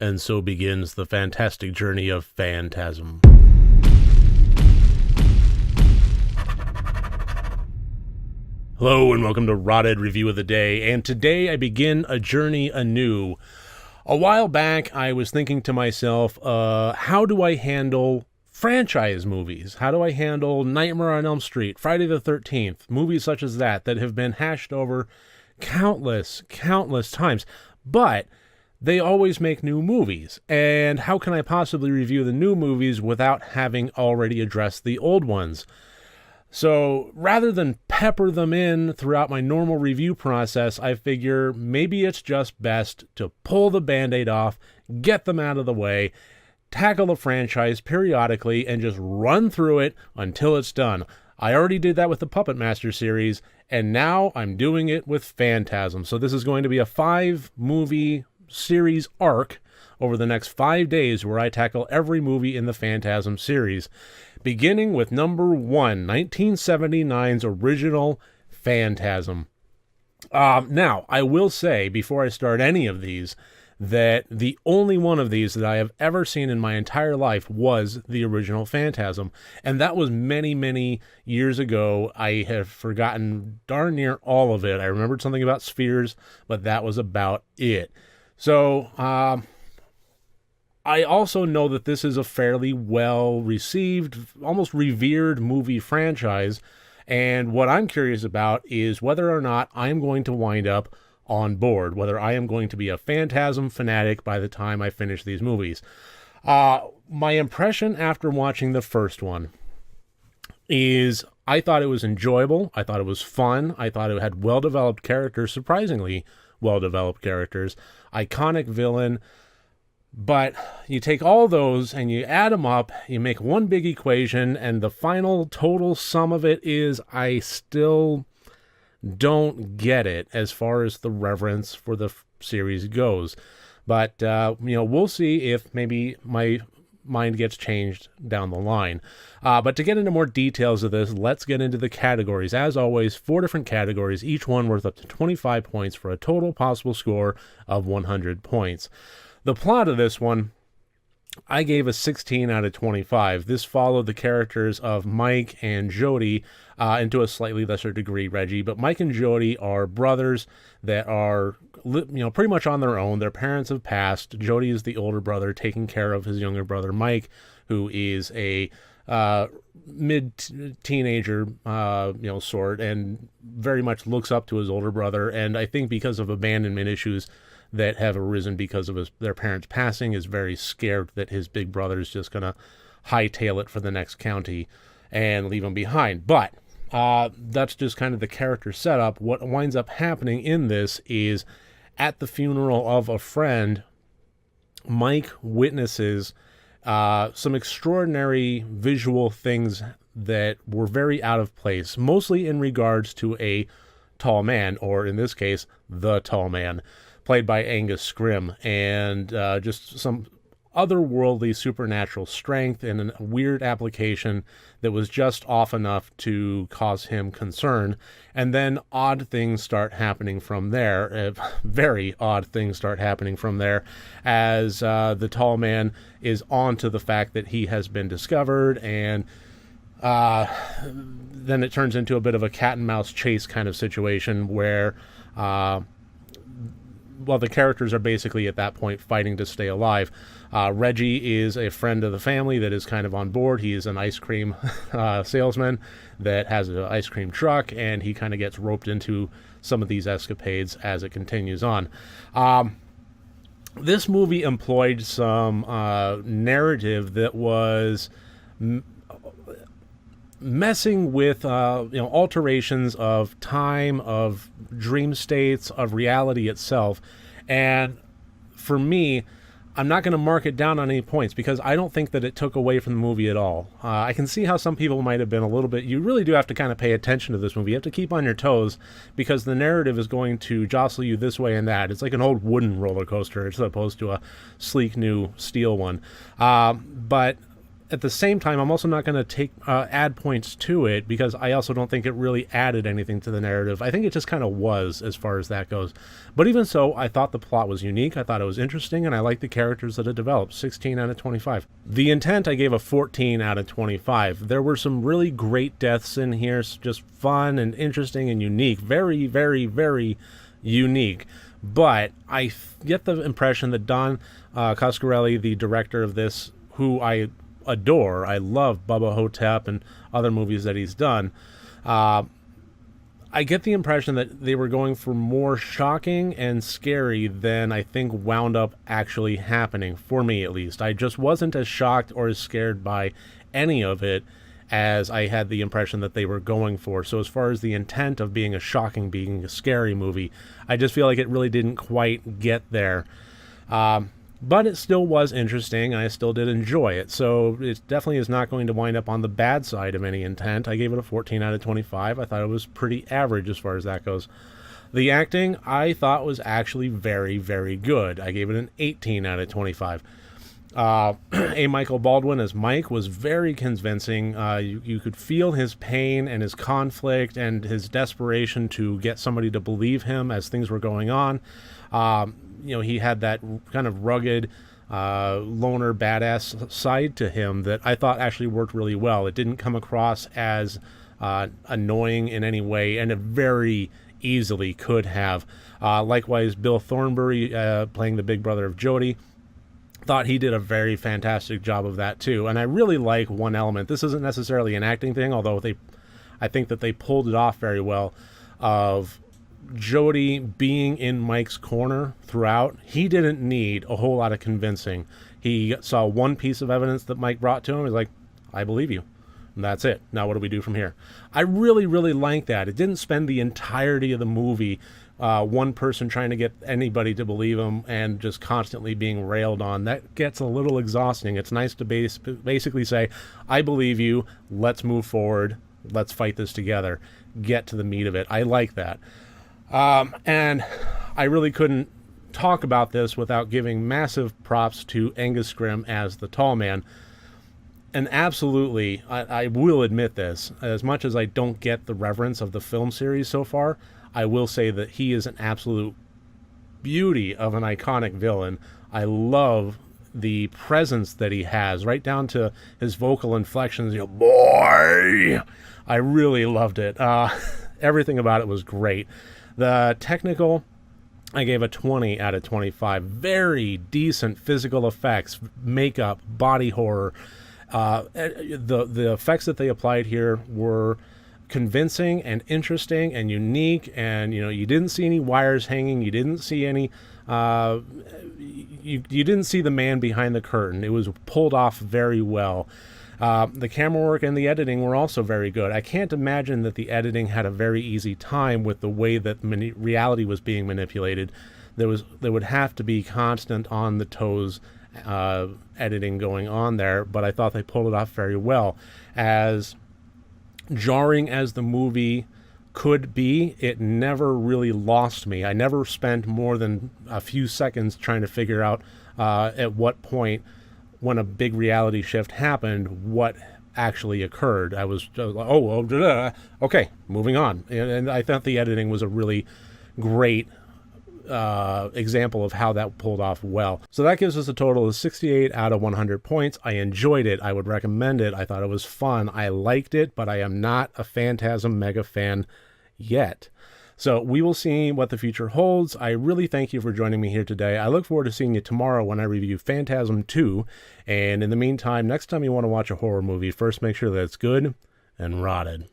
And so begins the fantastic journey of Phantasm. Hello and welcome to Rotted Review of the Day, and today I begin a journey anew. A while back I was thinking to myself, how do I handle franchise movies? How do I handle Nightmare on Elm Street, Friday the 13th, movies such as that have been hashed over countless times, but they always make new movies, and how can I possibly review the new movies without having already addressed the old ones? So rather than pepper them in throughout my normal review process, I figure maybe it's just best to pull the Band-Aid off, get them out of the way, tackle the franchise periodically, and just run through it until it's done. I already did that with the Puppet Master series, and now I'm doing it with Phantasm. So this is going to be a 5-movie series arc over the next 5 days where I tackle every movie in the Phantasm series, beginning with number 1, 1979's original Phantasm. Now, I will say, before I start any of these, that the only one of these that I have ever seen in my entire life was the original Phantasm, and that was many years ago. I have forgotten darn near all of it. I remembered something about spheres, but that was about it. So, I also know that this is a fairly well-received, almost revered movie franchise, and what I'm curious about is whether or not I'm going to wind up on board, whether I am going to be a Phantasm fanatic by the time I finish these movies. My impression after watching the first one is I thought it was enjoyable, I thought it was fun, I thought it had well-developed characters, surprisingly well-developed characters, iconic villain. But you take all those and you add them up, you make one big equation, and the final total sum of it is I still don't get it as far as the reverence for the series goes. But, we'll see if maybe my mind gets changed down the line. But to get into more details of this, let's get into the categories. As always, 4 different categories, each one worth up to 25 points for a total possible score of 100 points. The plot of this one, I gave a 16 out of 25. This followed the characters of Mike and Jody, and to a slightly lesser degree, Reggie. But Mike and Jody are brothers that are, pretty much on their own. Their parents have passed. Jody is the older brother taking care of his younger brother, Mike, who is a mid-teenager, sort, and very much looks up to his older brother. And I think because of abandonment issues that have arisen because of their parents passing, is very scared that his big brother is just going to hightail it for the next county and leave him behind. But that's just kind of the character setup. What winds up happening in this is at the funeral of a friend, Mike witnesses some extraordinary visual things that were very out of place, mostly in regards to a tall man, or in this case, the tall man, played by Angus Scrimm, and just some otherworldly supernatural strength and a weird application that was just off enough to cause him concern. And then odd things start happening from there, very odd things start happening from there, as the tall man is on to the fact that he has been discovered, and then it turns into a bit of a cat and mouse chase kind of situation where the characters are basically at that point fighting to stay alive. Reggie is a friend of the family that is kind of on board. He is an ice cream salesman that has an ice cream truck, and he kind of gets roped into some of these escapades as it continues on. This movie employed some narrative that was messing with alterations of time, of dream states, of reality itself. And for me, I'm not going to mark it down on any points because I don't think that it took away from the movie at all. I can see how some people might have been a little bit... You really do have to kind of pay attention to this movie. You have to keep on your toes because the narrative is going to jostle you this way and that. It's like an old wooden roller coaster as opposed to a sleek new steel one. But at the same time, I'm also not going to take add points to it because I also don't think it really added anything to the narrative. I think it just kind of was as far as that goes. But even so, I thought the plot was unique. I thought it was interesting, and I liked the characters that it developed. 16 out of 25. The intent, I gave a 14 out of 25. There were some really great deaths in here, just fun and interesting and unique. Very, very, very unique. But I get the impression that Don Coscarelli, the director of this, who I adore, I love Bubba Hotep and other movies that he's done, I get the impression that they were going for more shocking and scary than I think wound up actually happening, for me at least. I just wasn't as shocked or as scared by any of it as I had the impression that they were going for. So as far as the intent of being a shocking, being a scary movie, I just feel like it really didn't quite get there. But it still was interesting, and I still did enjoy it. So it definitely is not going to wind up on the bad side of any intent. I gave it a 14 out of 25. I thought it was pretty average as far as that goes. The acting, I thought, was actually very, very good. I gave it an 18 out of 25. A. Michael Baldwin as Mike was very convincing. You could feel his pain and his conflict and his desperation to get somebody to believe him as things were going on. He had that kind of rugged, loner, badass side to him that I thought actually worked really well. It didn't come across as annoying in any way, and it very easily could have. Likewise, Bill Thornbury, playing the big brother of Jody, thought he did a very fantastic job of that too. And I really like one element. This isn't necessarily an acting thing, although I think that they pulled it off very well, of Jody being in Mike's corner throughout. He didn't need a whole lot of convincing. He saw one piece of evidence that Mike brought to him. He's like, I believe you. And that's it. Now what do we do from here? I really, really like that. It didn't spend the entirety of the movie one person trying to get anybody to believe him and just constantly being railed on. That gets a little exhausting. It's nice to basically say, I believe you. Let's move forward. Let's fight this together. Get to the meat of it. I like that. And I really couldn't talk about this without giving massive props to Angus Scrimm as the tall man. And absolutely, I will admit this, as much as I don't get the reverence of the film series so far, I will say that he is an absolute beauty of an iconic villain. I love the presence that he has, right down to his vocal inflections. Boy! I really loved it. Everything about it was great. The technical, I gave a 20 out of 25. Very decent physical effects, makeup, body horror. The effects that they applied here were convincing and interesting and unique, and you didn't see any wires hanging, you didn't see any you didn't see the man behind the curtain. It was pulled off very well. The camera work and the editing were also very good. I can't imagine that the editing had a very easy time with the way that reality was being manipulated. There would have to be constant on the toes editing going on there, but I thought they pulled it off very well. As jarring as the movie could be, it never really lost me. I never spent more than a few seconds trying to figure out at what point, when a big reality shift happened, what actually occurred. I was just, okay, moving on. And I thought the editing was a really great example of how that pulled off well. So that gives us a total of 68 out of 100 points. I enjoyed it. I would recommend it. I thought it was fun. I liked it, but I am not a Phantasm mega fan yet. So we will see what the future holds. I really thank you for joining me here today. I look forward to seeing you tomorrow when I review Phantasm 2. And in the meantime, next time you want to watch a horror movie, first make sure that it's good and rotted.